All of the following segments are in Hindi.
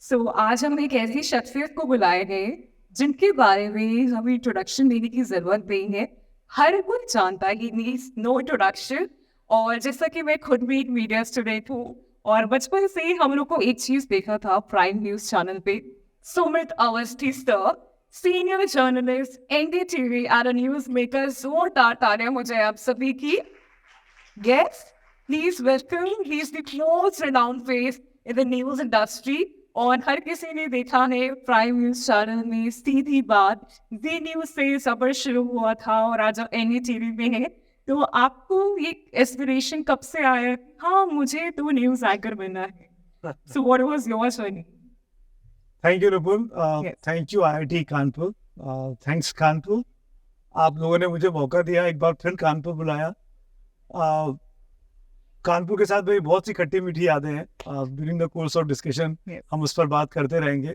आज हम एक ऐसी शख्सियत को बुलाए हैं जिनके बारे में हमें इंट्रोडक्शन देने की जरूरत नहीं है। हर कोई जानता है, नीड्स नो इंट्रोडक्शन। और जैसा कि मैं खुद भी एक मीडिया स्टूडेंट हूँ और बचपन से ही हम लोग को एक चीज देखा था प्राइम न्यूज चैनल पे। Sumit Awasthi sir, senior journalist NDTV and news maker, जोरदार तालियां मुझे आप सभी की। Yes, please welcome. He's the most renowned face in the news industry. और हर किसी ने देखा है प्राइम न्यूज चैनल में सीधी बात जी न्यूज से सफर शुरू हुआ था और आज एनडीटीवी में है। तो आपको ये एस्पिरेशन कब से आया, हाँ मुझे तो न्यूज एंकर बनना है? So what was your journey? Thank you Rupul, Yes. Thank you IIT Kanpur, thanks Kanpur. आप लोगों ने मुझे मौका दिया, एक बार फिर कानपुर बुलाया। कानपुर के साथ मेरी बहुत सी खट्टी मीठी यादें हैं। During the course of discussion Yes. हम उस पर बात करते रहेंगे।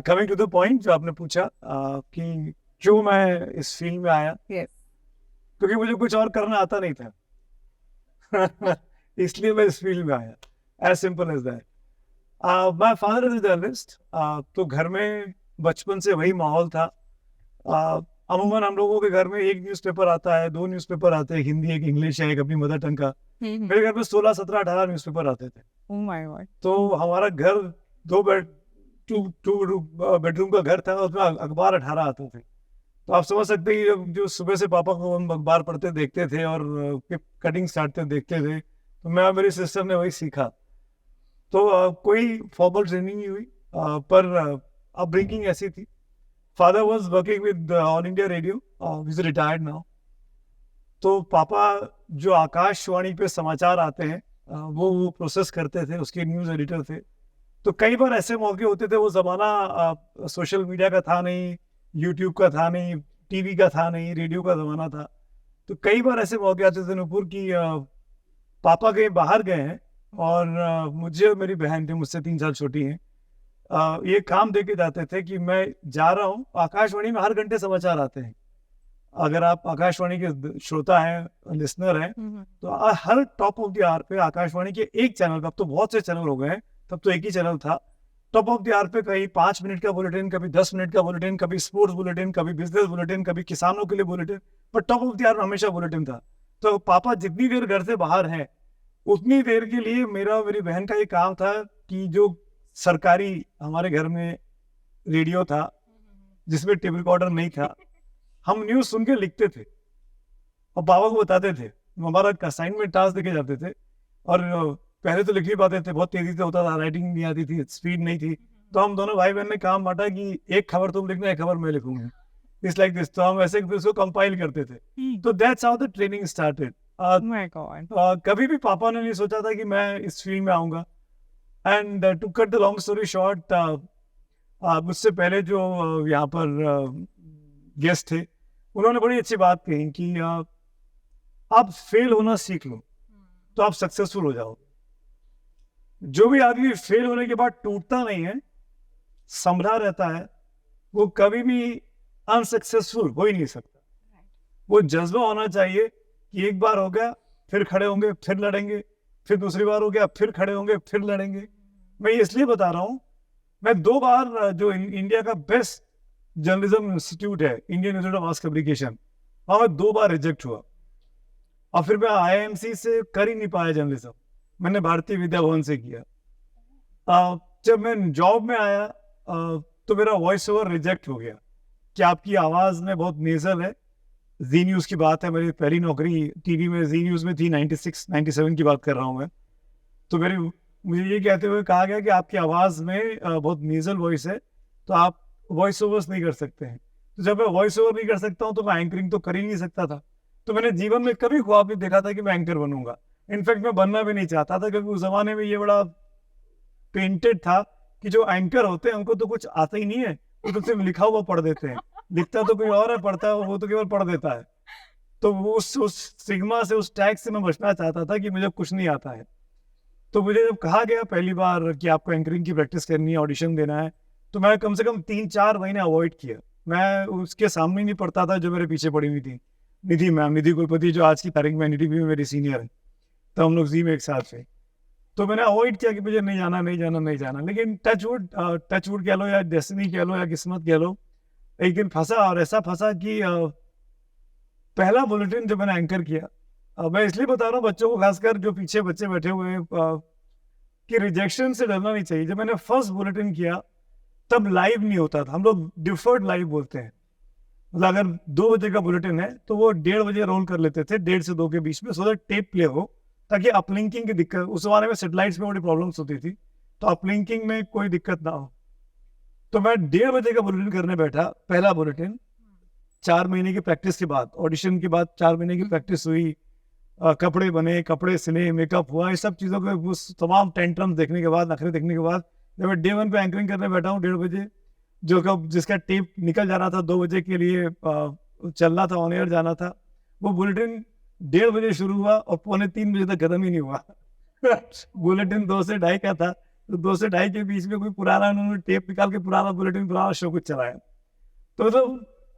कमिंग टू द पॉइंट जो आपने पूछा कि क्यों मैं इस फील्ड में आया, Yes. क्योंकि मुझे कुछ और करना आता नहीं था इसलिए मैं इस फील्ड में आया, as simple as that. My father is a journalist, तो घर में बचपन से वही माहौल था। अमूमन हम लोगों के घर में एक न्यूज़पेपर आता है, दो न्यूज़पेपर आते हैं, हिंदी एक इंग्लिश है, एक अपनी मदर टंग का। मेरे घर में 16 17 18 न्यूज़पेपर आते थे। Oh my God. तो हमारा घर दो बेडरूम का घर था, उसमें अखबार 18 आते थे। तो आप समझ सकते हैं कि जो सुबह से पापा को हम अखबार पढ़ते देखते थे और कटिंग काटते देखते थे, तो मैं और मेरी सिस्टर ने वही सीखा। तो कोई फॉर्मल ट्रेनिंग नहीं हुई, पर अपब्रिंगिंग ऐसी थी। Father was working with all India radio, he is retired now. तो पापा जो आकाशवाणी पे समाचार आते हैं वो प्रोसेस करते थे, उसके न्यूज़ एडिटर थे। तो कई बार ऐसे मौके होते थे, वो ज़माना सोशल मीडिया का था नहीं, यूट्यूब का था नहीं, टीवी का था नहीं, रेडियो का ज़माना था। तो कई बार ऐसे मौके आते थे नुपुर की पापा कहीं बाहर गए हैं और मुझे और मेरी बहन थी, मुझसे 3 साल छोटी हैं, ये काम दे के जाते थे कि मैं जा रहा हूँ, आकाशवाणी में हर घंटे समाचार आते हैं। अगर आप आकाशवाणी के श्रोता हैं, लिसनर हैं, तो हर टॉप ऑफ द आवर पे आकाशवाणी के एक चैनल, अब तो बहुत से चैनल हो गए हैं, तब तो एक ही चैनल था। टॉप ऑफ द आवर पे कहीं 5 मिनट का बुलेटिन, कभी 10 मिनट का बुलेटिन, कभी स्पोर्ट्स बुलेटिन, कभी बिजनेस बुलेटिन, कभी किसानों के लिए बुलेटिन, पर टॉप ऑफ द आवर हमेशा बुलेटिन था। तो पापा जितनी देर घर से बाहर हैं, उतनी देर के लिए मेरा और मेरी बहन का ये काम था कि जो सरकारी हमारे घर में रेडियो था जिसमें टेप रिकॉर्डर नहीं था, हम न्यूज़ सुन के लिखते थे और पापा को बताते थे। हमारा असाइनमेंट टास्क देके जाते थे और पहले तो लिख नहीं पाते थे, बहुत तेजी से होता था, राइटिंग नहीं आती थी, स्पीड नहीं थी। तो हम दोनों भाई बहन ने काम बांटा कि एक खबर तुम लिखना, एक खबर मैं लिखूंगा, इट्स लाइक दिस। तो हम ऐसे उसको कंपाइल करते थे। तो that's how the training started. Oh my God. कभी भी पापा ने नहीं सोचा था कि मैं इस फील्ड में आऊंगा। And to cut the long story short, मुझसे पहले जो यहाँ पर गेस्ट थे, उन्होंने बड़ी अच्छी बात कही कि आप फेल होना सीख लो तो आप सक्सेसफुल हो जाओगे। जो भी आदमी फेल होने के बाद टूटता नहीं है, संभला रहता है, वो कभी भी अनसक्सेसफुल हो ही नहीं सकता। वो जज्बा होना चाहिए कि एक बार हो गया, फिर खड़े होंगे, फिर लड़ेंगे, फिर दूसरी बार हो गया, फिर खड़े होंगे, फिर लड़ेंगे। मैं इसलिए बता रहा हूँ, मैं 2 बार जो इंडिया का बेस्ट जर्नलिज्म इंस्टीट्यूट है, Indian institute of mass communication, वहाँ मैं 2 बार रिजेक्ट हुआ और फिर मैं आईआईएमसी से कर ही नहीं पाया जर्नलिज्म, मैंने भारतीय विद्या भवन से किया। जब मैं जॉब में आया तो मेरा वॉइस ओवर रिजेक्ट हो गया कि आपकी आवाज़ में बहुत नेजल है। जी न्यूज़ की बात है, मेरी पहली नौकरी टीवी में जी न्यूज़ में थी, 96 97 की बात कर रहा हूँ मैं। तो मुझे ये कहते हुए कहा गया कि आपकी आवाज़ में बहुत नेजल वॉइस है, तो आप वॉइस ओवर्स नहीं कर सकते हैं। तो जब मैं वॉइस ओवर नहीं कर सकता हूँ तो मैं एंकरिंग तो कर ही नहीं सकता था। तो मैंने जीवन में कभी ख्वाब नहीं देखा था कि मैं एंकर बनूंगा। इनफैक्ट मैं बनना भी नहीं चाहता था, क्योंकि उस जमाने में ये बड़ा पेंटेड था कि जो एंकर होते हैं उनको तो कुछ आता ही नहीं है, वो तो सिर्फ लिखा हुआ पढ़ देते हैं। लिखता तो कोई और है, पढ़ता है वो तो केवल पढ़ देता है। तो वो उस सिग्मा से, उस टैग से मैं बचना चाहता था कि मुझे कुछ नहीं आता है। तो मुझे जब कहा गया पहली बार कि आपको एंकरिंग की प्रैक्टिस करनी है, ऑडिशन देना है, तो मैं कम से कम 3-4 महीने अवॉइड किया। मैं उसके सामने नहीं पढ़ता था जो मेरे पीछे पड़ी हुई थी, निधि मैम, निधि कुलपति, जो आज की तारीख में एनडीटीवी में मेरी सीनियर है। तो हम लोग जी में एक साथ थे। तो मैंने अवॉइड किया कि मुझे नहीं जाना नहीं जाना नहीं जाना, लेकिन टच वुड कह लो या डेस्टिनी कह लो या किस्मत कह लो, एक दिन फंसा, और ऐसा फंसा कि पहला बुलेटिन जो मैंने एंकर किया, मैं इसलिए बता रहा हूँ बच्चों को, खासकर जो पीछे बच्चे बैठे हुए हैं, कि रिजेक्शन से डरना नहीं चाहिए। जब मैंने फर्स्ट बुलेटिन किया तब लाइव नहीं होता था, हम लोग डिफर्ड लाइव बोलते हैं, मतलब अगर 2 बजे का बुलेटिन है तो वो 1:30 बजे रोल कर लेते थे, 1:30 से 2 के बीच में, सो दैट टेप प्ले हो, ताकि अपलिंकिंग की दिक्कत, उस जमाने में सेटेलाइट्स में बड़ी प्रॉब्लम्स होती थी, तो अपलिंकिंग में कोई दिक्कत ना हो। तो मैं 1:30 बजे का बुलेटिन करने बैठा, पहला बुलेटिन। 4 महीने की प्रैक्टिस के बाद, ऑडिशन के बाद 4 महीने की प्रैक्टिस हुई, कपड़े बने, कपड़े सिले, मेकअप हुआ, ये सब चीज़ों के उस तमाम टेंट्रम्स देखने के बाद, नखरे देखने के बाद, जब मैं डे 1 पे एंकरिंग करने बैठा हूँ 1:30 बजे, जो कब जिसका टेप निकल जाना था 2 बजे के लिए, चलना था, ऑन एयर जाना था, वो बुलेटिन 1:30 बजे शुरू हुआ और 2:45 बजे तक खत्म ही नहीं हुआ। बुलेटिन 2 से 2:30 का था, तो 2 से 2:30 के बीच में कोई पुराना उन्होंने टेप निकाल के पुराना बुलेटिन, पुराना शो कुछ चलाया। तो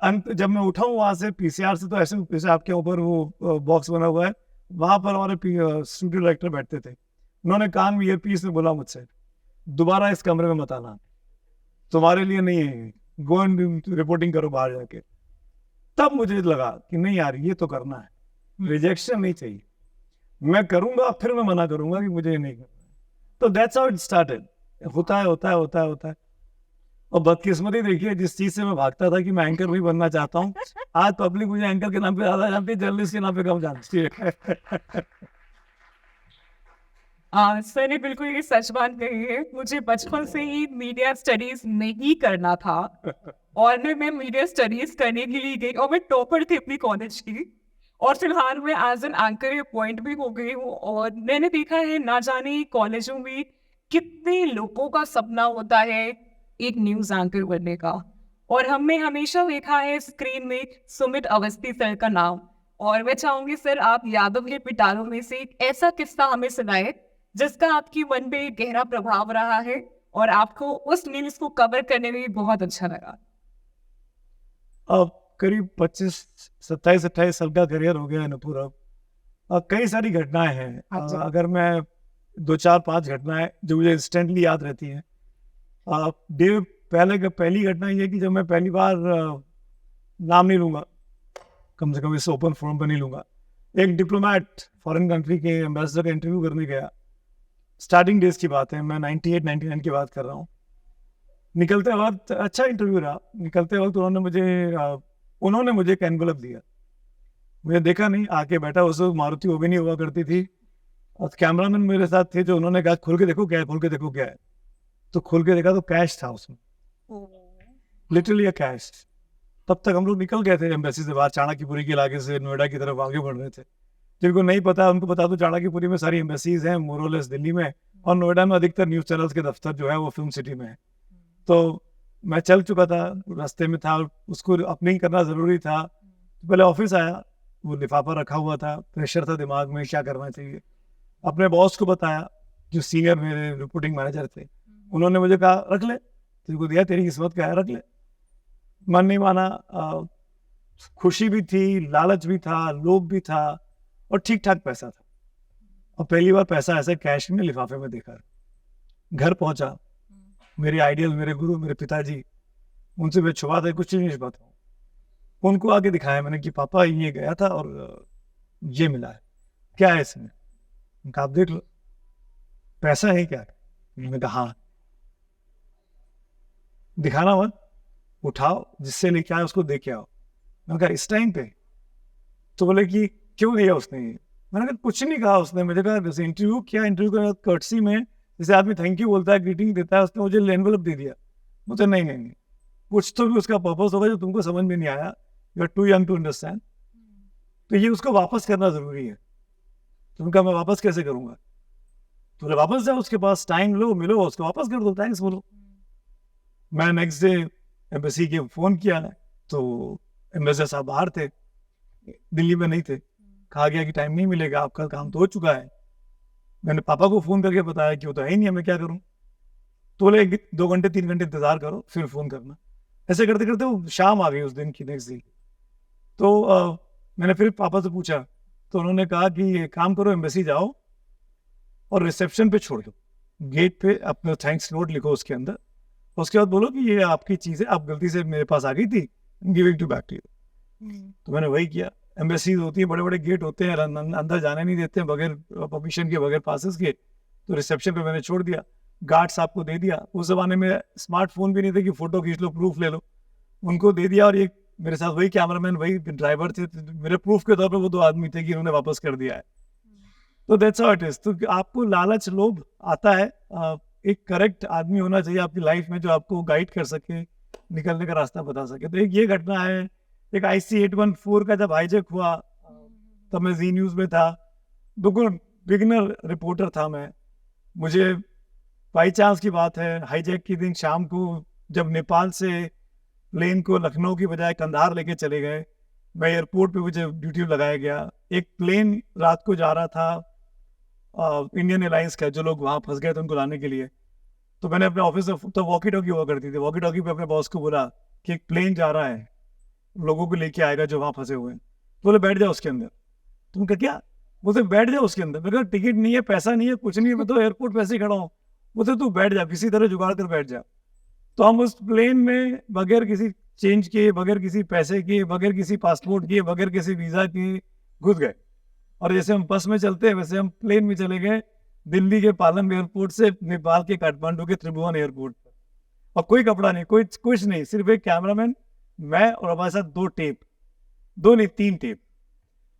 अंत जब मैं उठा हूँ वहाँ से पीसीआर से, तो ऐसे जैसे आपके ऊपर वो बॉक्स बना हुआ है, वहाँ पर हमारे स्टूडियो डायरेक्टर बैठते थे, उन्होंने कान में ईयरपीस में बोला मुझसे, दोबारा इस कमरे में मत आना, तुम्हारे लिए नहीं है, गो एंड रिपोर्टिंग करो बाहर जाके। तब मुझे लगा कि नहीं यार, ये तो करना है, रिजेक्शन नहीं चाहिए, मैं करूंगा, फिर मैं मना करूंगा कि मुझे नहीं करना। तो दैट्स हाउ इट स्टार्टेड। होता है होता है होता है होता है। और बदकिस्मती देखिए, जिस चीज से मैं भागता था कि मैं एंकर भी बनना चाहता हूँ, आज पब्लिक मुझे एंकर के नाम पे ज्यादा जानती है, जर्नलिस्ट के नाम पे कम जानती है। सर ने बिल्कुल ये सच बात कही है। मुझे बचपन से ही मीडिया स्टडीज नहीं करना था, और मैं मीडिया स्टडीज करने के लिए गई, और मैं टॉपर थी अपनी कॉलेज की, और फिलहाल मैं एज एन एंकर अपॉइंट भी हो गई हूँ। और मैंने देखा है, ना जाने कॉलेजों में कितने लोगों का सपना होता है एक न्यूज एंकर बनने का, और हमने हमेशा देखा है स्क्रीन में सुमित अवस्थी सर का नाम। और मैं चाहूंगी सर, आप यादव के पिटारों में से एक ऐसा किस्सा हमें सुनाए जिसका आपकी मन पे गहरा प्रभाव रहा है और आपको उस न्यूज को कवर करने में भी बहुत अच्छा लगा। अब करीब 27-28 साल का करियर हो गया है नुपुर। अब कई सारी घटनाएं हैं, अगर मैं 2-4-5 घटनाएं जो मुझे इंस्टेंटली याद रहती हैं। पहली घटना ये कि जब मैं पहली बार, नाम नहीं लूंगा, कम से कम इस ओपन फोरम पर नहीं लूंगा, एक डिप्लोमेट फॉरेन कंट्री के एम्बेसडर का इंटरव्यू करने गया। स्टार्टिंग डेज की बात है, मैं 98-99 की बात कर रहा हूँ। निकलते वक्त अच्छा इंटरव्यू रहा। निकलते वक्त उन्होंने मुझे एक एनवलप दिया, मुझे देखा नहीं, आके बैठा। उस वक्त मारुति ओबिनी हुआ करती थी, और कैमरामैन मेरे साथ थे, जो उन्होंने कहा खोल के देखो क्या है, खोल के देखो क्या है। तो खोल के देखा तो कैश था उसमें, लिटरली कैश। तब तक हम लोग निकल गए थे एम्बेसी से बाहर, चाणक्यपुरी के इलाके से नोएडा की तरफ आगे बढ़ रहे थे। जिनको नहीं पता उनको बता दो, चाणक्यपुरी में सारी एम्बेसीज हैं मोरलेस दिल्ली में, और नोएडा में अधिकतर न्यूज चैनल्स के दफ्तर जो है वो फिल्म सिटी में है। तो मैं चल चुका था, रास्ते में था, उसको अपनिंग करना ज़रूरी था। तो पहले ऑफिस आया, वो लिफाफा रखा हुआ था, प्रेशर था दिमाग में क्या करना चाहिए। अपने बॉस को बताया, जो सीनियर मेरे रिपोर्टिंग मैनेजर थे, उन्होंने मुझे कहा रख ले, तुझको दिया, तेरी किस्मत का है, रख ले। मन नहीं माना। खुशी भी थी, लालच भी था, लोभ भी था, और ठीक ठाक पैसा था। और पहली बार पैसा ऐसे कैश में लिफाफे में देखा। घर पहुंचा, मेरे आइडियल, मेरे गुरु, मेरे पिताजी, उनसे मैं छुपाता है, कुछ नहीं छुपाता हूँ। उनको आगे दिखाया मैंने कि पापा ये गया था और ये मिला है, क्या है इसमें? आप देख लो, पैसा है क्या? मैंने कहा हाँ। दिखाना मत, उठाओ, जिससे लेके आए उसको दे के आओ। मैंने कहा इस टाइम पे? तो बोले कि क्यों दिया उसने ये? मैंने कहा कुछ नहीं कहा उसने। मुझे कहा जैसे इंटरव्यू किया, इंटरव्यू के बाद कर्टसी में जैसे आदमी थैंक यू बोलता है, ग्रीटिंग देता है, उसने मुझे एनवेलप दे दिया। मुझे नहीं, कुछ तो भी उसका पर्पस होगा जो तुमको समझ में नहीं आया, you are too young to understand. तो ये उसको वापस करना जरूरी है। तो उनका मैं वापस कैसे करूंगा? तो वापस जाओ उसके पास, टाइम लो, मिलो, उसको वापस कर दो, थैंक्स बोलो। मैं नेक्स्ट डे एम्बेसी के फोन किया, तो एम्बेसडर साहब बाहर थे, दिल्ली में नहीं थे। कहा गया कि टाइम नहीं मिलेगा, आपका काम तो हो चुका है। मैंने पापा को फोन करके बताया कि वो तो है ही नहीं, मैं क्या करूं? तो बोले 2 घंटे 3 घंटे इंतजार करो, फिर फोन करना। ऐसे करते करते वो शाम आ गई उस दिन की, नेक्स्ट डे। तो मैंने फिर पापा से पूछा, तो उन्होंने कहा कि काम करो, एम्बेसी जाओ और रिसेप्शन पे छोड़ दो, गेट पे अपना थैंक्स नोट लिखो उसके अंदर, उसके बाद बोलो कि ये आपकी चीज़ है, आप गलती से मेरे पास आ गई थी, giving to back to you. तो मैंने वही किया। एम्बेसीज होती है, बड़े बड़े गेट होते हैं, अंदर जाने नहीं देते हैं बगैर परमिशन के, बगैर पासेस के। तो रिसेप्शन पे मैंने छोड़ दिया, गार्ड साहब को दे दिया। उस ज़माने में स्मार्टफोन भी नहीं थे कि फ़ोटो खींच लो, प्रूफ ले लो, उनको दे दिया। और ये मेरे साथ वही कैमरामैन, वही ड्राइवर थे, तो मेरे प्रूफ के तौर पे वो 2 आदमी थे कि उन्होंने वापस कर दिया है। तो दैट्स हाउ इट इज़। तो आपको लालच, लोभ आता है, एक करेक्ट आदमी होना चाहिए आपकी लाइफ में जो आपको गाइड कर सके, निकलने का रास्ता बता सके। तो एक ये घटना है। एक IC-814 का जब हाईजैक हुआ, तब मैं जी न्यूज़ में था, बिल्कुल बिगिनर रिपोर्टर था मैं। मुझे बाई चांस की बात है, हाईजैक के दिन शाम को जब नेपाल से प्लेन को लखनऊ की बजाय कंधार लेके चले गए, मैं एयरपोर्ट पे मुझे ड्यूटी लगाया गया। एक प्लेन रात को जा रहा था इंडियन एयरलाइंस का, जो लोग वहाँ फंस गए थे उनको लाने के लिए। तो मैंने अपने ऑफिस में, तो वॉकी टॉकी हुआ करती थी, वॉकी टॉकी पे अपने बॉस को बोला कि एक प्लेन जा रहा है, लोगों को लेके आएगा जो वहाँ फंसे हुए हैं। तो बोले बैठ जाओ उसके अंदर। तुम कहा क्या? बोलते बैठ जाओ उसके अंदर। मैं कहा टिकट नहीं है, पैसा नहीं है, कुछ नहीं है, मैं तो एयरपोर्ट पे ऐसे ही खड़ा हूँ। बोलते तू बैठ जा, किसी तरह जुगाड़ कर बैठ जा। तो हम उस प्लेन में बगैर किसी चेंज के, बगैर किसी पैसे के, बगैर किसी पासपोर्ट के, बगैर किसी वीज़ा के घुस गए। और जैसे हम बस में चलते हैं वैसे हम प्लेन में चले गए, दिल्ली के पालम एयरपोर्ट से नेपाल के काठमांडू के त्रिभुवन एयरपोर्ट पर। और कोई कपड़ा नहीं, कोई कुछ नहीं, सिर्फ एक कैमरामैन, मैं और हमारे साथ 2 टेप, 2 नहीं 3 टेप,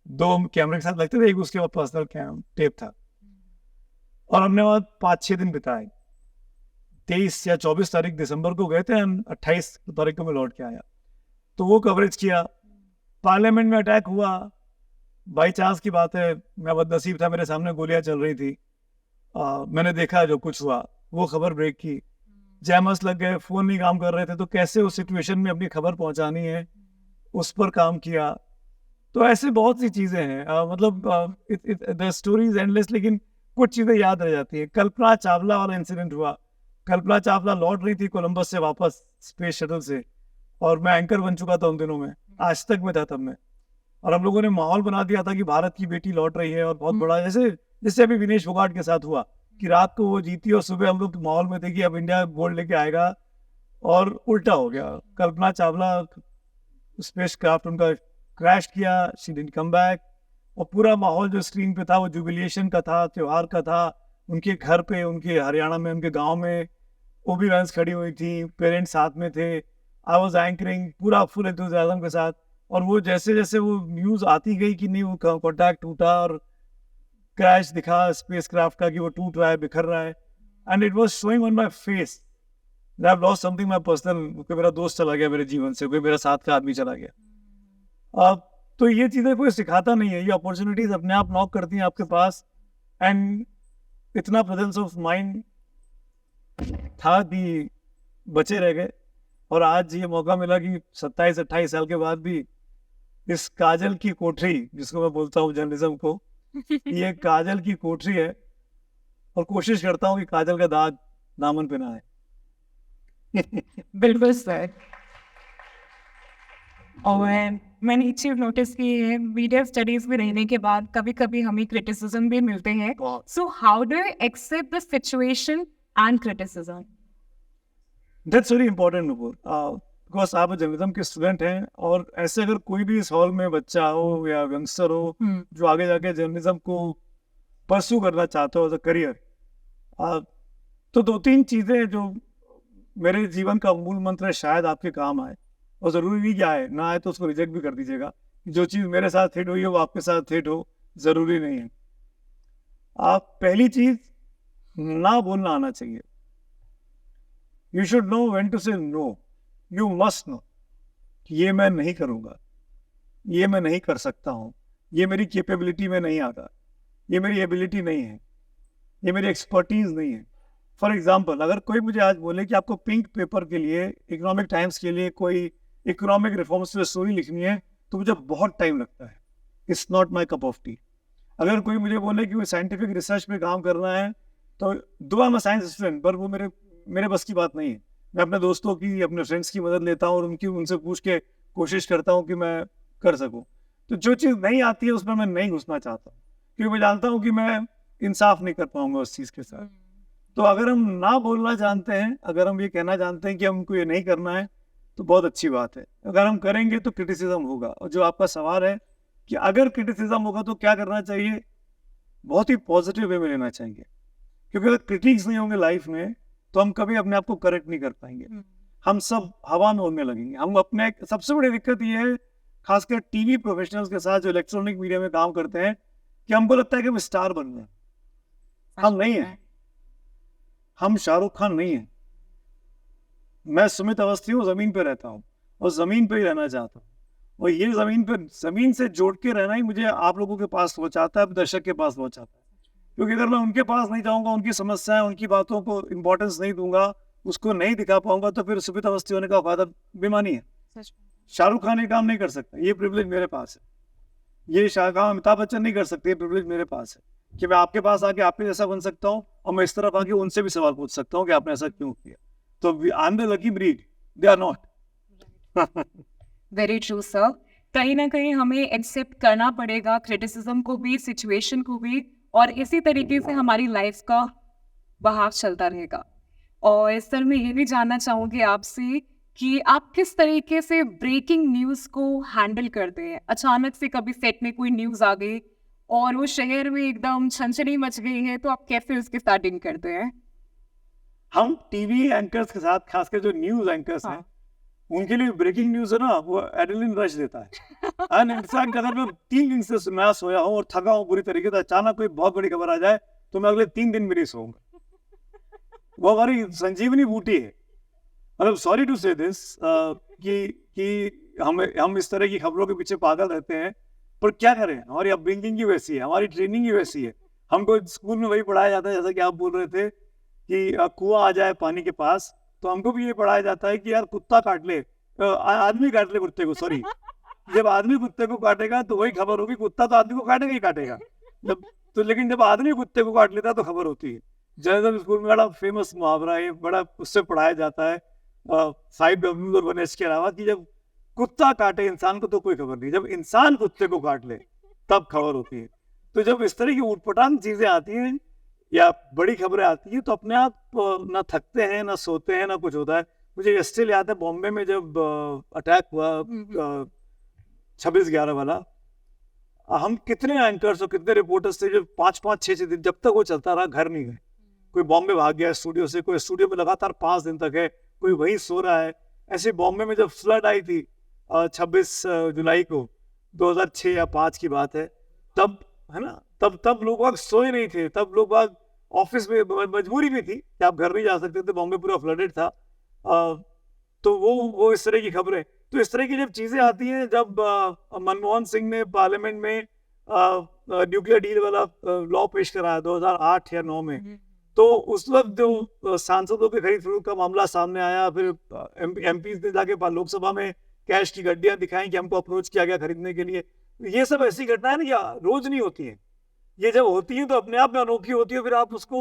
2 कैमरे के साथ लगते थे, एक उसके बाद पर्सनल टेप था। और हमने वहाँ 5-6 दिन बिताए। 23 या 24 तारीख दिसंबर को गए थे, 28 तारीख को मैं लौट के आया। तो वो कवरेज किया। पार्लियामेंट में अटैक हुआ, बाई चांस की बात है, मैं बदनसीब था, मेरे सामने गोलियां चल रही थी। मैंने देखा जो कुछ हुआ, वो खबर ब्रेक की। जैमस लग गए, फ़ोन नहीं काम कर रहे थे, तो कैसे उस सिचुएशन में अपनी खबर पहुंचानी है, उस पर काम किया। तो ऐसे बहुत सी चीज़ें हैं, मतलब द स्टोरी इज एंडलेस, लेकिन कुछ चीज़ें याद रह जाती है। कल्पना चावला वाला इंसिडेंट हुआ। कल्पना चावला लौट रही थी कोलंबस से वापस स्पेस शटल से, और मैं एंकर बन चुका था उन दिनों में, आज तक में था तब मैं। और हम लोगों ने माहौल बना दिया था कि भारत की बेटी लौट रही है, और बहुत बड़ा, जैसे जिससे अभी विनेश फोगाट के साथ हुआ कि रात को वो जीती और सुबह हम लोग माहौल में थे कि अब इंडिया गोल्ड लेके आएगा, और उल्टा हो गया। कल्पना चावला स्पेस क्राफ्ट उनका क्रैश किया, शी डिडंट कम बैक। और पूरा माहौल जो स्क्रीन पे था वो जुबिलिएशन का था, त्योहार का था। उनके घर पे, उनके हरियाणा में, उनके गांव में ओबी वैंस खड़ी हुई थी, पेरेंट्स साथ में थे, आई वाज एंकरिंग पूरा फुल एंथुसियाज्म के साथ। और वो जैसे जैसे वो न्यूज़ आती गई कि नहीं, वो कॉन्टैक्ट टूटा और क्रैश दिखा स्पेस क्राफ्ट का कि वो टूट रहा है, बिखर रहा है, and it was showing on my face that I have lost something my personal. कोई मेरा दोस्त चला गया मेरे जीवन से, कोई मेरा साथ का आदमी चला गया। अब तो ये चीज़ें कोई सिखाता नहीं है, ये अपॉर्चुनिटीज अपने आप नॉक करती हैं आपके पास। एंड इतना प्रेजेंस ऑफ माइंड था कि बचे रह गए। और आज ये मौका मिला कि 27-28 साल के बाद भी इस काजल की कोठरी, जिसको मैं बोलता हूँ जर्नलिज्म को, ये काजल की कोठरी है, और कोशिश करता हूँ कि काजल का दाग दामन पे ना आए। बिल्कुल सर। और मैंने एक चीज नोटिस की है, मीडिया स्टडीज में रहने के बाद कभी कभी हमें क्रिटिसिज्म भी मिलते हैं। So how do you accept the situation and criticism? That's very important Nupur, because आप जर्नलिज्म के स्टूडेंट हैं, और ऐसे अगर कोई भी इस हॉल में बच्चा हो या यंगस्टर हो जो आगे जाके जर्नलिज्म को परस्यू करना चाहते हो एज अ करियर, तो 2-3 चीज़ें जो मेरे जीवन का मूल मंत्र है, शायद आपके काम आए। और ज़रूरी नहीं कि आए, ना आए तो उसको रिजेक्ट भी कर दीजिएगा। जो चीज़ मेरे साथ हिट हुई है वो आपके साथ हिट हो, ज़रूरी नहीं है। आप पहली चीज़, ना बोलना आना चाहिए। You should know when to say no. You must know कि ये मैं नहीं करूँगा, ये मैं नहीं कर सकता हूँ, ये मेरी कैपेबिलिटी में नहीं आता, ये मेरी एबिलिटी नहीं है, ये मेरी एक्सपर्टीज नहीं है। फॉर एग्जाम्पल, अगर कोई मुझे आज बोले कि आपको पिंक पेपर के लिए, इकोनॉमिक टाइम्स के लिए कोई इकोनॉमिक रिफॉर्म्स पे स्टोरी लिखनी है, तो मुझे बहुत टाइम लगता है। It's not my cup of T. अगर कोई मुझे बोले कि वो साइंटिफिक रिसर्च पे काम करना है, तो दुआ मैं साइंस स्टूडेंट, पर वो मेरे बस की बात नहीं है। मैं अपने दोस्तों की, अपने फ्रेंड्स की मदद लेता हूँ, और उनसे पूछ के कोशिश करता हूँ कि मैं कर सकूँ। तो जो चीज़ नहीं आती है उसमें मैं नहीं घुसना चाहता, क्योंकि मैं जानता हूँ कि मैं इंसाफ नहीं कर पाऊंगा उस चीज़ के साथ। तो अगर हम ना बोलना जानते हैं, अगर हम ये कहना जानते हैं कि हमको ये नहीं करना है, तो बहुत अच्छी बात है। अगर हम करेंगे तो क्रिटिसिज्म होगा। और जो आपका सवाल है कि अगर क्रिटिसिज्म होगा तो क्या करना चाहिए, बहुत ही पॉजिटिव वे में लेना चाहिए, क्योंकि अगर क्रिटिक्स नहीं होंगे लाइफ में तो हम कभी अपने आप को करेक्ट नहीं कर पाएंगे। हम सब हवा में उड़ने लगेंगे। हम अपने, सबसे बड़ी दिक्कत ये है खासकर टीवी प्रोफेशनल्स के साथ जो इलेक्ट्रॉनिक मीडिया में काम करते हैं, कि हमको लगता है कि हम स्टार बन गए। हम नहीं है, हम शाहरुख खान नहीं है। मैं सुमित अवस्थी हूँ, जमीन पे रहता हूँ और जमीन पे ही रहना चाहता हूँ। और ये जमीन से जोड़ के रहना ही मुझे आप लोगों के पास पहुंचाता है, दर्शक के पास पहुंचाता है। क्योंकि अगर मैं उनके पास नहीं जाऊंगा, उनकी समस्याएं, उनकी बातों को इम्पोर्टेंस नहीं दूंगा, उसको नहीं दिखा पाऊंगा, तो फिर सुमित अवस्थी होने का फायदा बेमानी है। शाहरुख खान ये काम नहीं कर सकता, ये प्रिविलेज मेरे पास है। ये शाहरुख, अमिताभ बच्चन नहीं कर सकते, ये प्रिविलेज मेरे पास है कि मैं आपके पास आके आपके जैसा बन सकता हूँ और मैं इस तरफ आके उनसे भी सवाल पूछ सकता हूँ कि आपने ऐसा क्यों किया। तो I am the lucky breed, they are not. Very true sir. कहीं ना कहीं हमें एक्सेप्ट करना पड़ेगा क्रिटिसिज्म को भी, सिचुएशन को भी, और इसी तरीके से हमारी लाइफ का बहाव चलता रहेगा। और सर मैं ये भी जानना चाहूँगी आपसे कि आप किस तरीके से ब्रेकिंग न्यूज़ को हैंडल करते हैं। अचानक से कभी सेट में कोई न्यूज़ आ गई और वो शहर में एकदम छनछनी मच गई है, तो आप कैसे उसके साथ डील करते हैं? हम टीवी एंकर्स के साथ, खासकर जो न्यूज एंकर्स हैं, उनके लिए ब्रेकिंग न्यूज है ना, वो एड्रेनलिन रश देता है। एंड इनफैक्ट अगर मैं 3 दिन से मैं सोया हूँ और थका हूँ बुरी तरीके से, अचानक कोई बहुत बड़ी खबर आ जाए तो मैं अगले 3 दिन भी नहीं सोऊंगा। वो हमारी संजीवनी बूटी है। मतलब सॉरी टू से दिस कि हम इस तरह की खबरों के पीछे पागल रहते हैं, पर क्या करें, हमारी अपब्रिंगिंग ही वैसी है, हमारी ट्रेनिंग ही वैसी है। हमको स्कूल में वही पढ़ाया जाता है, जैसा कि आप बोल रहे थे कि कुआं आ जाए पानी के पास, तो हमको भी ये पढ़ाया जाता है कि यार कुत्ता काट ले, आदमी काट ले कुत्ते को, सॉरी। जब आदमी कुत्ते को काटेगा तो वही खबर होगी, कुत्ता तो आदमी को काटेगा ही काटेगा। लेकिन जब आदमी कुत्ते को काट लेता है तो खबर होती है। जनरल स्कूल में बड़ा फेमस मुहावरा है, बड़ा उससे पढ़ाया जाता है 5W और 1H के अलावा, कि जब कुत्ता काटे इंसान को तो कोई खबर नहीं, जब इंसान कुत्ते को काट ले तब खबर होती है। तो जब इस तरह की उटपटांग चीजें आती हैं या बड़ी खबरें आती हैं, तो अपने आप ना थकते हैं, ना सोते हैं, ना कुछ होता है। मुझे स्टिल याद है बॉम्बे में जब अटैक हुआ 26/11 वाला, हम कितने एंकर्स और कितने रिपोर्टर्स थे जो 5-5, 6-6 दिन जब तक वो चलता रहा, घर नहीं गए। कोई बॉम्बे भाग गया स्टूडियो से, कोई स्टूडियो में लगातार 5 दिन तक है, कोई वहीं सो रहा है। ऐसे बॉम्बे में जब फ्लड आई थी 26 जुलाई को 2006 या 5 की बात है, तब है ना, तब लोग सोए नहीं थे, तब लोग ऑफिस में, मजबूरी भी थी कि आप घर नहीं जा सकते थे, बॉम्बे पूरा फ्लडेड था। तो वो इस तरह की खबरें, तो इस तरह की जब चीजें आती हैं, जब मनमोहन सिंह ने पार्लियामेंट में न्यूक्लियर डील वाला लॉ पेश कराया 2008 या 9 में, तो उस वक्त जो सांसदों के खरीद फरोख्त का मामला सामने आया, फिर एमपी ने जाके लोकसभा में कैश की गड्डियां दिखाई कि हमको अप्रोच किया गया खरीदने के लिए। ये सब ऐसी घटनाएं ना, रोज नहीं होती है। ये जब होती है तो अपने आप में अनोखी होती है, फिर आप उसको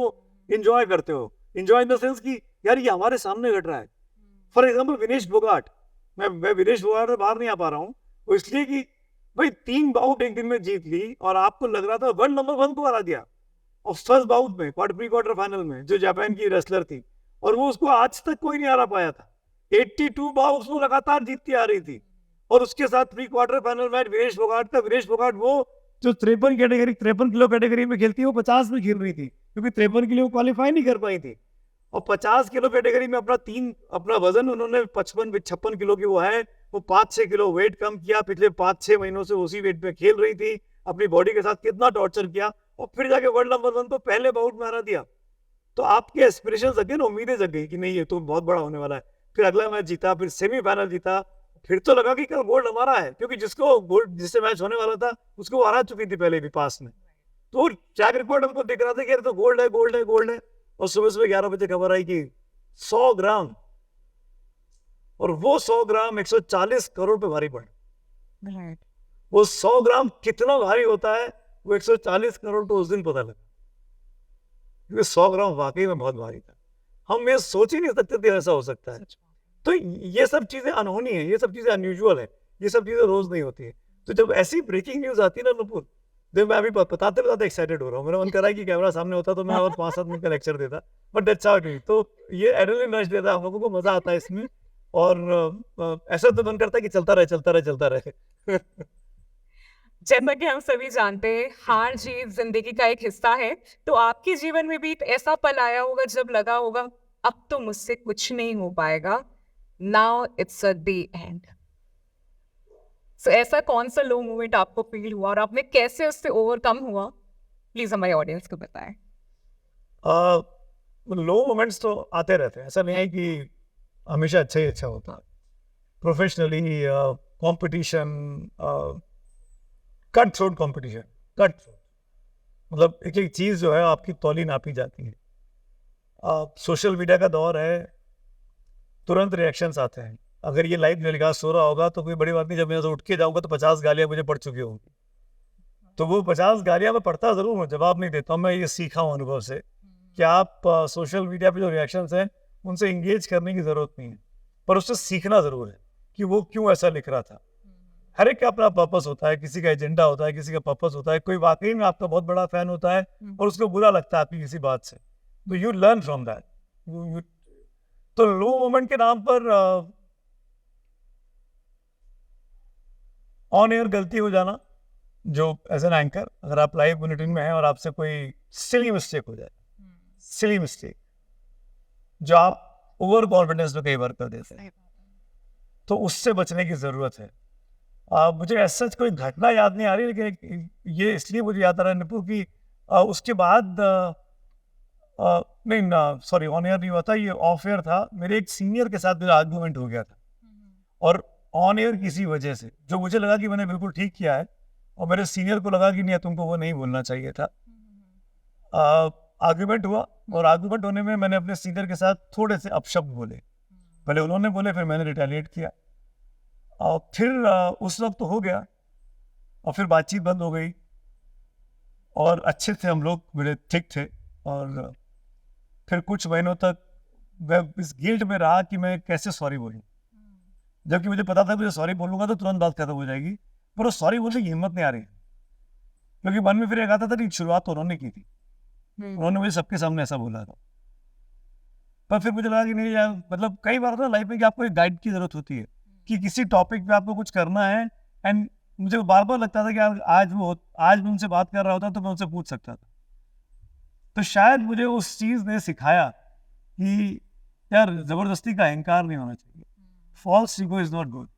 एंजॉय करते हो। एंजॉय इन द सेंस कि यार ये हमारे सामने घट रहा है। फॉर एग्जाम्पल विनेश फोगाट, मैं विनेश फोगाट से बाहर नहीं आ पा रहा हूँ, वो इसलिए कि भाई 3 बाउट एक दिन में जीत ली और आपको लग रहा था वर्ल्ड नंबर 1 को हरा दिया, और फर्स्ट बाउट में प्री क्वार्टर फाइनल में जो जापान की रेसलर थी, और वो उसको आज तक कोई नहीं हरा पाया था। 82 बाउट्स वो लगातार जीतती आ रही थी, और उसके साथ pre quarter final match Vinesh Phogat था। विनेश फोगाट वो जो 53 किलो कैटेगरी में खेलती है, वो 50 में खेल रही थी, क्योंकि 53 के लिए वो क्वालिफाई नहीं कर पाई थी। और 50 किलो कैटेगरी में अपना वजन उन्होंने 56 किलो की वो है, वो 5-6 किलो वेट कम किया। पिछले 5-6 महीनों से उसी वेट पे खेल रही थी, अपनी बॉडी के साथ कितना टॉर्चर किया, और फिर जाके वर्ल्ड नंबर 1 तो पहले बाउट में हरा दिया। तो आपके एस्पिरेशंस जगे ना, उम्मीदें जग गई कि नहीं ये तो बहुत बड़ा होने वाला है। फिर अगला मैच जीता, फिर सेमीफाइनल जीता, फिर तो लगा कि कल गोल्ड हमारा है, क्योंकि जिससे मैच होने वाला था उसको वो हरा चुकी थी पहले भी पास में। तो ट्रैक रिकॉर्ड हमको दिख रहा था कि तो गोल्ड है, गोल्ड है, गोल्ड है। और सुबह 11 बजे खबर आई कि 100 ग्राम, और वो 100 ग्राम 140 करोड़ पे भारी पड़ा। वो 100 ग्राम कितना भारी होता है, वो 140 करोड़ तो उस दिन पता लगा, क्योंकि 100 ग्राम वाकई में बहुत भारी था। हम ये सोच ही नहीं सकते थे ऐसा हो सकता है। तो ये सब चीजें अनहोनी है, ये सब चीजें अनयूजुअल है, ये सब चीजें रोज नहीं होती है। तो जब ऐसी ब्रेकिंग न्यूज आती है ना नुपुर, देन मैं अभी बताते बताते एक्साइटेड हो रहा हूँ, मेरा मन कर रहा है कि कैमरा सामने होता तो मैं और 5-7 मिनट का लेक्चर देता, but that's how it is. तो ये एड्रेनलिन रश देता है, हम लोगों को मजा आता है इसमें, और ऐसा तो मन करता है कि चलता रहे चलता रहे चलता रहे। जैसा कि हम सभी जानते हैं, हार जीत जिंदगी का एक हिस्सा है। तो आपके जीवन में भी एक ऐसा पल आया होगा जब लगा होगा अब तो मुझसे कुछ नहीं हो पाएगा, now it's a the end. So ऐसा कौन सा लो मोमेंट आपको फील हुआ और आपने कैसे उससे ओवरकम हुआ, प्लीज हमारे ऑडियंस को बताएं। लो मोमेंट्स तो आते रहते हैं, ऐसा नहीं है कि हमेशा अच्छा ही अच्छा होता है। Professionally competition, cut throat competition, cut throat, मतलब एक एक चीज़ जो है आपकी तौली नापी जाती है। सोशल मीडिया का दौर है, तुरंत रिएक्शंस आते हैं। अगर ये लाइव टेलीकास्ट सो रहा होगा तो कोई बड़ी बात नहीं, जब मैं उठ के जाऊंगा तो 50 गालियां मुझे पड़ चुकी होंगी। तो वो 50 गालियां मैं पढ़ता ज़रूर हूँ, जवाब नहीं देता हूँ। मैं ये सीखा हूँ अनुभव से कि आप सोशल मीडिया पे जो रिएक्शंस हैं उनसे इंगेज करने की ज़रूरत नहीं है, पर उससे सीखना ज़रूर है कि वो क्यों ऐसा लिख रहा था। हर एक का अपना पर्पस होता है, किसी का एजेंडा होता है, किसी का पर्पस होता है। कोई वाकई में आपका बहुत बड़ा फैन होता है और उसको बुरा लगता है आपकी किसी बात से, तो यू लर्न फ्रॉम दैट। तो लो मोमेंट के नाम पर ऑन एयर गलती हो जाना, जो एज एन एंकर अगर आप लाइव बुलेटिन में हैं और आपसे कोई सिली मिस्टेक हो जाए, सिली मिस्टेक जो आप ओवर कॉन्फिडेंस में कई बार कर देते हैं, तो उससे बचने की ज़रूरत है। मुझे ऐसा कोई घटना याद नहीं आ रही, लेकिन ये इसलिए मुझे याद आ रहा है निपु कि उसके बाद नहीं ना, सॉरी, ऑन एयर नहीं हुआ था, ये ऑफ एयर था। मेरे एक सीनियर के साथ मेरा आर्गुमेंट हो गया था, और ऑन एयर किसी वजह से, जो मुझे लगा कि मैंने बिल्कुल ठीक किया है और मेरे सीनियर को लगा कि नहीं तुमको वो नहीं बोलना चाहिए था। आर्गुमेंट हुआ, और आर्गुमेंट होने में मैंने अपने सीनियर के साथ थोड़े से अपशब्द बोले। पहले उन्होंने बोले, फिर मैंने रिटेलिएट किया, और फिर उस वक्त तो हो गया, और फिर बातचीत बंद हो गई, और अच्छे थे हम लोग, बड़े ठीक थे। और फिर कुछ महीनों तक मैं इस गिल्ट में रहा कि मैं कैसे सॉरी बोलूं, जबकि मुझे पता था मुझे सॉरी बोलूंगा तो तुरंत बात खत्म हो जाएगी, पर वो सॉरी बोलने की हिम्मत नहीं आ रही, क्योंकि मन में फिर एक आता था कि शुरुआत तो उन्होंने की थी, उन्होंने मुझे सबके सामने ऐसा बोला था। पर फिर मुझे लगा कि नहीं यार, मतलब कई बार होता है लाइफ में कि आपको एक गाइड की जरूरत होती है कि किसी टॉपिक पे आपको कुछ करना है। एंड मुझे बार बार लगता था कि यार आज मैं उनसे बात कर रहा होता तो मैं उनसे पूछ सकता था। तो शायद मुझे उस चीज़ ने सिखाया कि यार ज़बरदस्ती का अहंकार नहीं होना चाहिए, false ego is not good,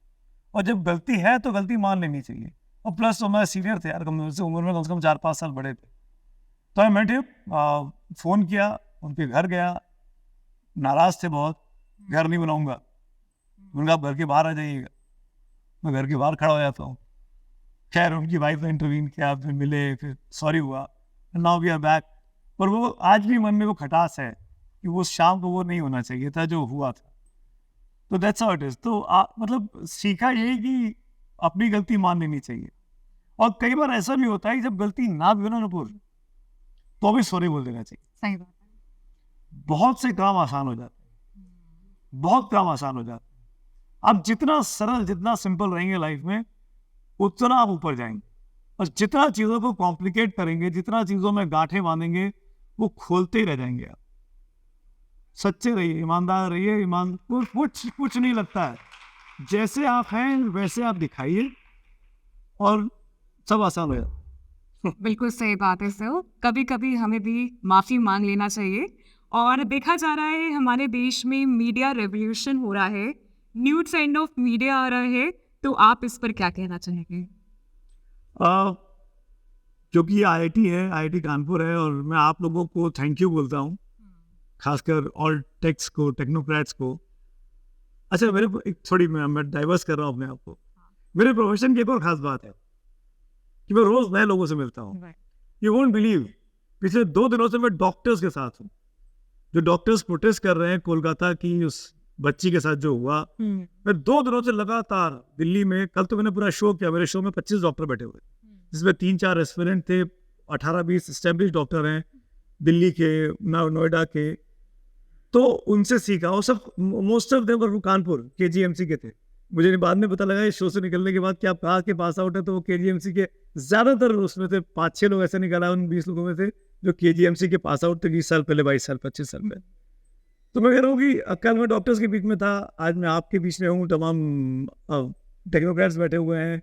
और जब गलती है तो गलती मान लेनी चाहिए। और प्लस तो मैं सीनियर थे यार, मुझसे उम्र में कम से कम 4-5 साल बड़े थे। तो मैं मेट फ़ोन किया, उनके घर गया, नाराज़ थे बहुत, घर नहीं बनाऊंगा, उनका आप घर के बाहर आ जाइएगा। मैं घर के बाहर खड़ा हो जाता हूँ। खैर उनकी वाइफ ने इंटरवीन किया, फिर मिले, फिर सॉरी हुआ, नाउ वी आर बैक। पर वो आज भी मन में वो खटास है कि वो शाम को वो नहीं होना चाहिए था जो हुआ था। तो दैट्स हाउ इट इज। तो मतलब सीखा यही कि अपनी गलती मान लेनी चाहिए, और कई बार ऐसा भी होता है कि जब गलती ना भी हो ना नुपुर, तो भी सॉरी बोल देना चाहिए। सही बात है। बहुत से काम आसान हो जाते हैं, बहुत काम आसान हो जाते हैं। आप जितना सरल, जितना सिंपल रहेंगे लाइफ में, उतना आप ऊपर जाएंगे। और जितना चीज़ों को कॉम्प्लिकेट करेंगे, जितना चीज़ों में गांठें बांधेंगे, वो खोलते ही रह जाएंगे आप। सच्चे रहिए, ईमानदार रहिए, कुछ नहीं लगता है। जैसे आप हैं वैसे आप दिखाइए, और सब आसान हो जाता। बिल्कुल सही बात है सर। कभी कभी हमें भी माफ़ी मांग लेना चाहिए। और देखा जा रहा है हमारे देश में मीडिया रेवोल्यूशन हो रहा है, न्यू ट्रेंड ऑफ मीडिया आ रहा है, तो आप इस पर क्या कहना चाहेंगे? जो कि IIT है, IIT कानपुर है, और मैं आप लोगों को थैंक यू बोलता हूँ, खासकर ऑल टेक्स को, टेक्नोक्रेट्स को। अच्छा, मेरे एक थोड़ी मैं डाइवर्स कर रहा हूँ अपने आप को। मेरे प्रोफेशन की एक और खास बात है कि मैं रोज नए लोगों से मिलता हूँ। यू वोंट बिलीव, पिछले 2 दिनों से मैं डॉक्टर्स के साथ हूँ। जो डॉक्टर्स प्रोटेस्ट कर रहे हैं कोलकाता की उस बच्ची के साथ जो हुआ, मैं 2 दिनों से लगातार दिल्ली में, कल तो मैंने पूरा शो किया, मेरे शो में 25 डॉक्टर बैठे हुए, जिसमें 3-4 रेस्टोरेंट थे, 18-20 एस्टेब्लिश डॉक्टर हैं दिल्ली के, नोएडा के। तो उनसे सीखा, और सब most of them were Kanpur KGMC के थे। मुझे बाद में पता लगा इस शो से निकलने के बाद कि आप कहाँ के पास आउट है, तो वो केजीएमसी के ज़्यादातर उसमें से 5-6 लोग ऐसे निकला उन 20 लोगों में से जो केजीएमसी के पास आउट थे 20 साल पहले, 22 साल, 25 साल पहले। तो मैं कह रहा हूँ कि कल मैं डॉक्टर्स के बीच में था, आज मैं आपके बीच में हूँ, तमाम टेक्नोक्रेट्स बैठे हुए हैं।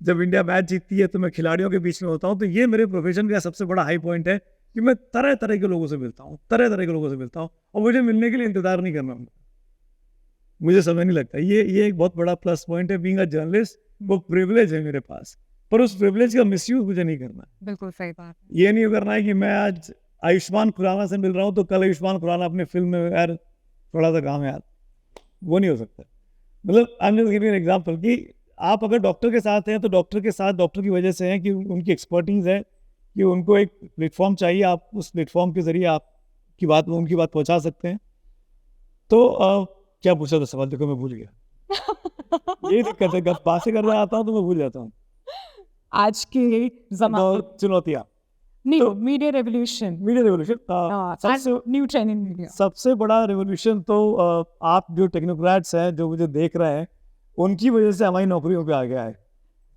जब इंडिया मैच जीतती है तो मैं खिलाड़ियों के बीच में होता हूँ। तो ये मेरे प्रोफेशन का सबसे बड़ा हाई पॉइंट है कि मैं तरह तरह के लोगों से मिलता हूँ, तरह तरह के लोगों से मिलता हूँ, और मुझे मिलने के लिए इंतजार नहीं करना होता, मुझे समय नहीं लगता। ये एक बहुत बड़ा प्लस पॉइंट है बीइंग अ जर्नलिस्ट। वो प्रिविलेज है मेरे पास, पर उस प्रिविलेज का मिसयूज मुझे नहीं करना है। बिल्कुल सही बात है। ये नहीं करना है कि मैं आज आयुष्मान खुराना से मिल रहा हूँ तो कल आयुष्मान खुराना अपनी फिल्म में यार थोड़ा सा काम है यार, वो नहीं हो सकता। मतलब I am just giving an example कि आप अगर डॉक्टर के साथ हैं तो डॉक्टर के साथ डॉक्टर की वजह से हैं कि उनकी एक्सपर्टीज है, कि उनको एक प्लेटफॉर्म चाहिए, आप उस प्लेटफॉर्म के जरिए आपकी बात उनकी बात पहुंचा सकते हैं। तो क्या पूछा था सवाल, देखो मैं भूल गया। यही दिक्कत है, बातें कर रहा आता हूँ तो मैं भूल जाता हूँ। आज के जमाने चुनौतियाँ, media revolution, media revolution, new trend in media. सबसे बड़ा रेवोल्यूशन तो आप जो टेक्नोक्रेट्स हैं जो मुझे देख रहे हैं उनकी वजह से हमारी नौकरियों पे आ गया है,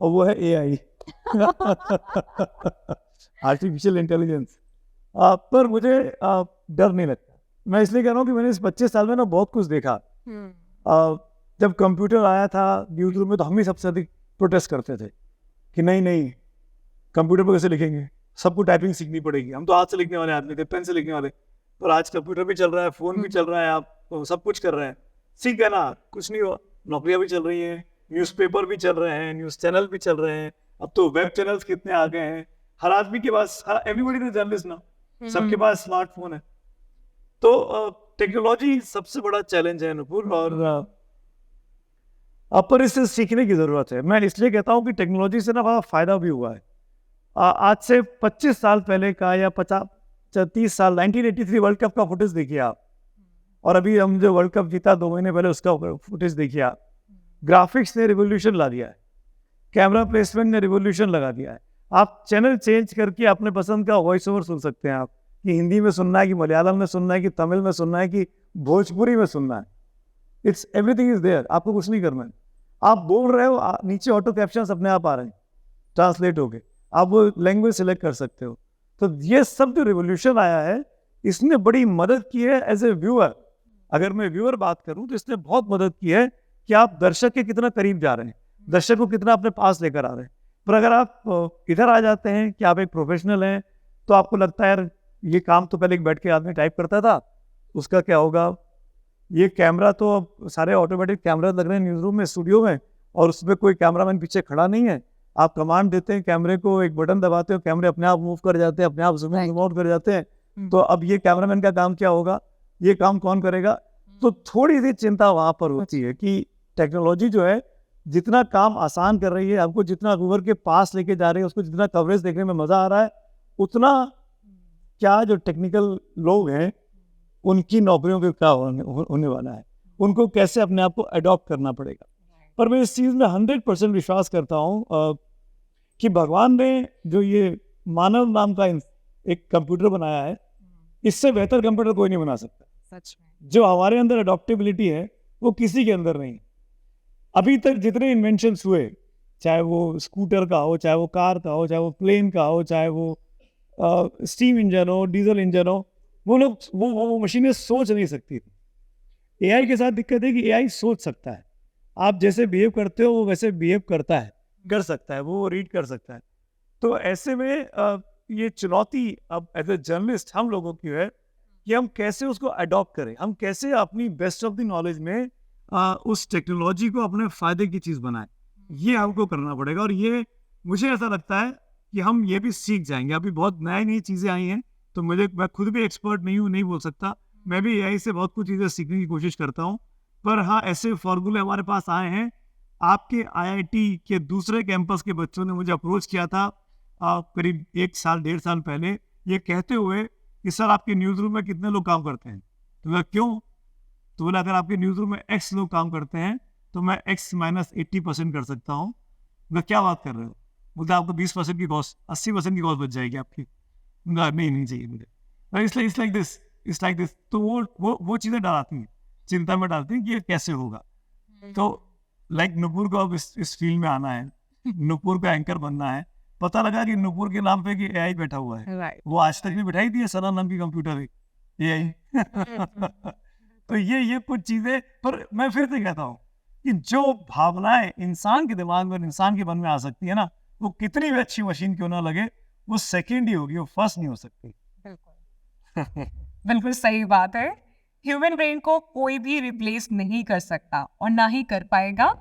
और वो है एआई, आर्टिफिशियल इंटेलिजेंस। पर मुझे डर नहीं लगता। मैं इसलिए कह रहा हूँ कि मैंने इस 25 साल में ना बहुत कुछ देखा। जब कंप्यूटर आया था न्यूज़ रूम में तो हम ही सबसे अधिक प्रोटेस्ट करते थे कि नहीं कंप्यूटर पर कैसे लिखेंगे, सबको टाइपिंग सीखनी पड़ेगी, हम तो हाथ से लिखने वाले आदमी थे, पेन से लिखने वाले। पर आज कंप्यूटर भी चल रहा है, फ़ोन भी चल रहा है, आप तो सब कुछ कर रहे हैं, सीख गए ना, कुछ नहीं हुआ। नौकरियां भी चल रही हैं, न्यूज़पेपर भी चल रहे हैं, न्यूज़ चैनल भी चल रहे हैं, अब तो वेब चैनल्स कितने आ गए हैं, हर आदमी के पास, एवरीबॉडी इज जर्नलिस्ट ना, सबके पास स्मार्टफोन है। तो टेक्नोलॉजी सबसे बड़ा चैलेंज है नुपुर, और पर इससे सीखने की ज़रूरत है। मैं इसलिए कहता हूँ कि टेक्नोलॉजी से ना बड़ा फ़ायदा भी हुआ है। आज से 25 साल पहले का या 30 साल 1983 वर्ल्ड कप का फुटेज देखिए आप, और अभी हम जो वर्ल्ड कप जीता 2 महीने पहले उसका फुटेज देखिए आप। ग्राफिक्स ने रिवोल्यूशन ला दिया है, कैमरा प्लेसमेंट ने रिवोल्यूशन लगा दिया है। आप चैनल चेंज करके अपने पसंद का वॉइस ओवर सुन सकते हैं, आप कि हिंदी में सुनना है, कि मलयालम में सुनना है, कि तमिल में सुनना है, कि भोजपुरी में सुनना है। इट्स एवरीथिंग इज देयर, आपको कुछ नहीं करना है। आप बोल रहे हो, नीचे ऑटो कैप्शंस अपने आप आ रहे हैं ट्रांसलेट होके, आप वो लैंग्वेज सेलेक्ट कर सकते हो। तो ये सब जो रिवोल्यूशन आया है इसने बड़ी मदद की है एज ए व्यूअर। अगर मैं व्यूअर बात करूं तो इसने बहुत मदद की है कि आप दर्शक के कितना करीब जा रहे हैं, दर्शक को कितना अपने पास लेकर आ रहे हैं। पर अगर आप इधर आ जाते हैं कि आप एक प्रोफेशनल हैं तो आपको लगता है यार ये काम तो पहले बैठ के आदमी टाइप करता था, उसका क्या होगा। ये कैमरा तो अब सारे ऑटोमेटिक कैमरा लग रहे हैं न्यूज़ रूम में, स्टूडियो में, और उसमें कोई कैमरामैन पीछे खड़ा नहीं है। आप कमांड देते हैं कैमरे को, एक बटन दबाते हो, कैमरे अपने आप मूव कर जाते हैं, अपने आप जूम आउट कर जाते हैं। तो अब ये कैमरामैन का काम क्या होगा, ये काम कौन करेगा। तो थोड़ी सी चिंता वहां पर होती है कि टेक्नोलॉजी जो है जितना काम आसान कर रही है, आपको जितना व्यूअर के पास लेके जा रही है, उसको जितना कवरेज देखने में मजा आ रहा है, उतना क्या जो टेक्निकल लोग हैं उनकी नौकरियों के क्या होने वाला है, उनको कैसे अपने आप को अडॉप्ट करना पड़ेगा। पर मैं इस चीज़ में 100% विश्वास करता हूँ कि भगवान ने जो ये मानव नाम का एक कंप्यूटर बनाया है, इससे बेहतर कंप्यूटर कोई नहीं बना सकता। सच में जो हमारे अंदर अडॉप्टेबिलिटी है वो किसी के अंदर नहीं। अभी तक जितने इन्वेंशंस हुए, चाहे वो स्कूटर का हो, चाहे वो कार का हो, चाहे वो प्लेन का हो, चाहे वो स्टीम इंजन हो, डीजल इंजन हो, वो लोग वो मशीनें सोच नहीं सकती थी। एआई के साथ दिक्कत है कि एआई सोच सकता है, आप जैसे बिहेव करते हो वो वैसे बिहेव करता है, कर सकता है, वो रीड कर सकता है। तो ऐसे में ये चुनौती अब एज ए जर्नलिस्ट हम लोगों की है कि हम कैसे उसको अडॉप्ट करें, हम कैसे अपनी बेस्ट ऑफ द नॉलेज में उस टेक्नोलॉजी को अपने फ़ायदे की चीज़ बनाएं। ये हमको करना पड़ेगा, और ये मुझे ऐसा लगता है कि हम ये भी सीख जाएंगे। अभी बहुत नई चीज़ें आई हैं, तो मैं खुद भी एक्सपर्ट नहीं हूँ, नहीं बोल सकता। मैं भी एआई से बहुत कुछ चीज़ें सीखने की कोशिश करता हूँ। पर हाँ, ऐसे फॉर्मूले हमारे पास आए हैं। आपके आईआईटी के दूसरे कैंपस के बच्चों ने मुझे अप्रोच किया था करीब 1 साल 1.5 साल पहले, ये कहते हुए कि सर आपके न्यूज़ रूम में कितने लोग काम करते हैं। तो बोला क्यों, तो बोला अगर आपके न्यूज़ रूम में X लोग काम करते हैं तो मैं X माइनस 80% कर सकता हूँ। बोला क्या बात कर रहे हो, बोलता आपको 20% की कॉस्ट, 80% की कॉस्ट बच जाएगी आपकी। बोला नहीं चाहिए मुझे। It's like this. तो वो चीज़ें डराती हैं, चिंता में डालती हैं कि ये कैसे होगा। तो लाइक नुपुर को अब इस फील्ड में आना है, नुपुर का एंकर बनना है, पता लगा कि नुपुर के नाम पे कि एआई बैठा हुआ है। राइट। वो आज तक भी बिठाई थी सना नाम की कंप्यूटर है एआई। तो ये कुछ चीजें, पर मैं फिर से कहता हूँ कि जो भावनाएं इंसान के दिमाग में और इंसान के मन में आ सकती है ना, वो कितनी भी अच्छी मशीन क्यों ना लगे, वो सेकेंड ही होगी, वो फर्स्ट नहीं हो सकती। बिल्कुल बिल्कुल सही बात है। ह्यूमन ब्रेन को कोई भी रिप्लेस नहीं कर सकता और ना ही कर पाएगा।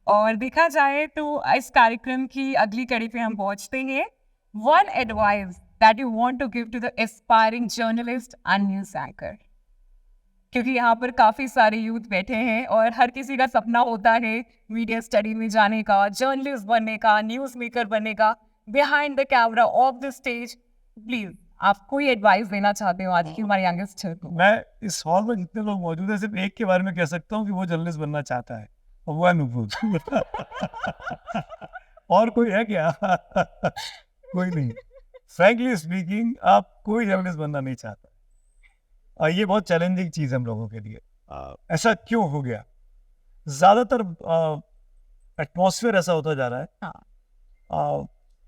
और देखा जाए तो इस कार्यक्रम की अगली कड़ी पे हम पहुंचते हैं। One advice that you want to give to the aspiring journalist and news anchor, क्योंकि यहाँ पर काफ़ी सारे यूथ बैठे हैं और हर किसी का सपना होता है मीडिया स्टडी में जाने का, जर्नलिस्ट बनने का, न्यूज़ मेकर बनने का, behind the camera off the stage. Please आप कोई एडवाइस देना चाहते हो आज की हमारे यंगस्टर को? मैं इस हॉल में जितने लोग मौजूद हैं, सिर्फ एक के बारे में कह सकता हूँ कि वो जर्नलिस्ट बनना चाहता है, और वो है नुपुर। और कोई है क्या? कोई नहीं। फ्रैंकली स्पीकिंग, आप कोई जर्नलिस्ट बनना नहीं चाहता। ये बहुत चैलेंजिंग चीज है हम लोगों के लिए। ऐसा क्यों हो गया? ज्यादातर एटमॉस्फेयर ऐसा होता जा रहा है।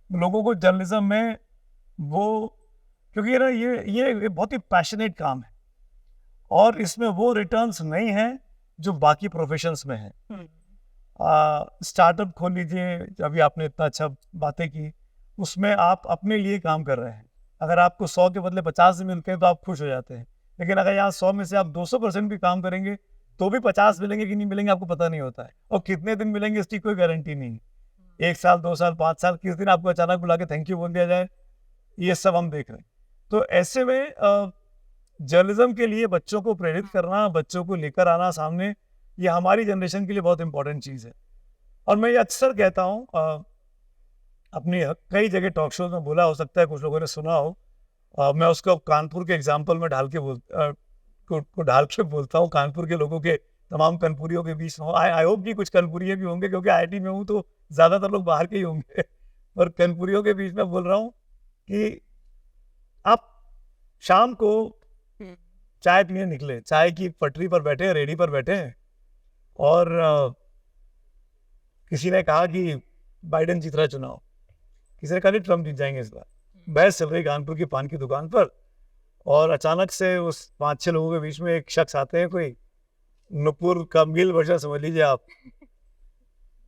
लोगों को जर्नलिज्म में वो, क्योंकि ना ये बहुत ही पैशनेट काम है और इसमें वो रिटर्न्स नहीं है जो बाकी प्रोफेशंस में है। स्टार्टअप खोल लीजिए, अभी आपने इतना अच्छा बातें की, उसमें आप अपने लिए काम कर रहे हैं। अगर आपको 100 के बदले 50 मिलते हैं तो आप खुश हो जाते हैं, लेकिन अगर यहाँ 100 में से आप 200% भी काम करेंगे तो भी 50 मिलेंगे कि नहीं मिलेंगे आपको पता नहीं होता है, और कितने दिन मिलेंगे इसकी कोई गारंटी नहीं। 1 साल, 2 साल, 5 साल, किस दिन आपको अचानक बुला के थैंक यू बोल दिया जाए, ये सब हम देख रहे हैं। तो ऐसे में जर्नलिज्म के लिए बच्चों को प्रेरित करना, बच्चों को लेकर आना सामने, ये हमारी जनरेशन के लिए बहुत इंपॉर्टेंट चीज़ है। और मैं ये अक्सर कहता हूँ, अपनी कई जगह टॉक शो में बोला, हो सकता है कुछ लोगों ने सुना हो। मैं उसको कानपुर के एग्जाम्पल में ढाल के बोलता हूँ। कानपुर के लोगों के, तमाम कानपुरियों के बीच में, आई होप कि कुछ कानपुरिये भी होंगे, क्योंकि आईआईटी में हूँ तो ज़्यादातर लोग बाहर के ही होंगे। पर कानपुरियों के बीच में बोल रहा हूँ कि आप शाम को चाय पीने निकले, चाय की पटरी पर बैठे, रेडी पर बैठे हैं, और किसी ने कहा कि बाइडेन जीत रहा है चुनाव, किसी ने कहा नहीं ट्रम्प जीत जाएंगे इस बार। बहस चल रही कानपुर की पान की दुकान पर, और अचानक से उस 5-6 लोगों के बीच में एक शख्स आते हैं, कोई नुपुर का मिल वर्षा समझ लीजिए आप,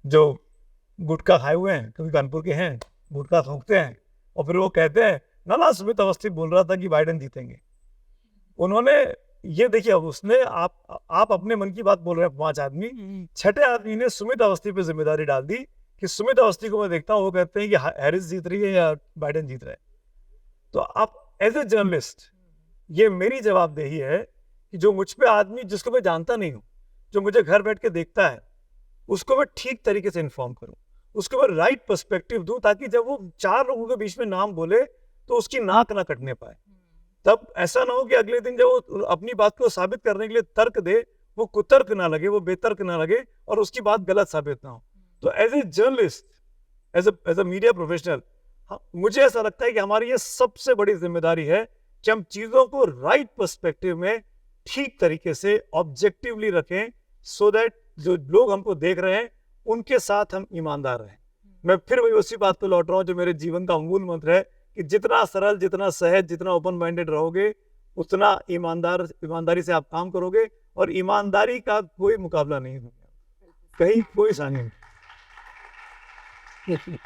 जो गुटखा खाए हुए हैं, क्योंकि कानपुर के हैं, गुटखा थूकते हैं, और फिर वो कहते हैं ना सुमित अवस्थी बोल रहा था कि बाइडेन जीतेंगे। उन्होंने ये देखिए, उसने आप अपने मन की बात बोल रहे हैं 5 आदमी, 6ठे आदमी ने सुमित अवस्थी पे जिम्मेदारी डाल दी कि सुमित अवस्थी को मैं देखता हूँ, वो कहते हैं कि हैरिस जीत रही है या बाइडेन जीत रहा है। तो आप एज ए जर्नलिस्ट, ये मेरी जवाबदेही है कि जो मुझ पे आदमी, जिसको मैं जानता नहीं हूँ, जो मुझे घर बैठ के देखता है, उसको मैं ठीक तरीके से इन्फॉर्म करूँ, उसको मैं राइट पर्सपेक्टिव दूँ, ताकि जब वो 4 लोगों के बीच में नाम बोले तो उसकी नाक ना कटने पाए। तब ऐसा ना हो कि अगले दिन जब वो अपनी बात को साबित करने के लिए तर्क दे, वो कुतर्क ना लगे, वो बेतर्क ना लगे, और उसकी बात गलत साबित ना हो। तो as a journalist, as a media professional, मुझे ऐसा लगता है कि हमारी ये सबसे बड़ी जिम्मेदारी है कि हम चीज़ों को राइट पर्सपेक्टिव में ठीक तरीके से ऑब्जेक्टिवली रखें, सो दैट जो लोग हमको देख रहे हैं उनके साथ हम ईमानदार रहें। मैं फिर वही उसी बात पे लौट रहा हूँ जो मेरे जीवन का मूल मंत्र है कि जितना सरल, जितना सहज, जितना ओपन माइंडेड रहोगे, उतना ईमानदारी से आप काम करोगे, और ईमानदारी का कोई मुकाबला नहीं होगा, कहीं कोई सानी नहीं।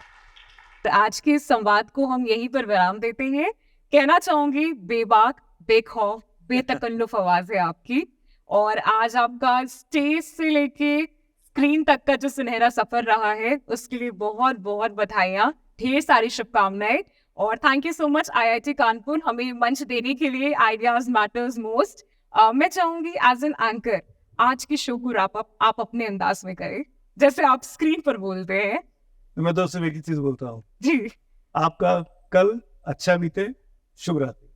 आज के इस संवाद को हम यहीं पर विराम देते हैं। कहना चाहूंगी, बेबाक, बेखौफ, बेतकल्लुफ आवाज है आपकी, और आज आपका स्टेज से लेके स्क्रीन तक का जो सुनहरा सफर रहा है, उसके लिए बहुत बहुत बधाइयाँ, ढेर सारी शुभकामनाएं, और thank you so much IIT Kanpur हमें मंच देने के लिए। Ideas matters most. मैं चाहूंगी एज एन एंकर, आज की शो को रैप अप आप अपने अंदाज में करें, जैसे आप स्क्रीन पर बोलते हैं। मैं तो सिर्फ एक ही चीज बोलता हूँ जी, आपका कल अच्छा बीते, शुभ रात्रि।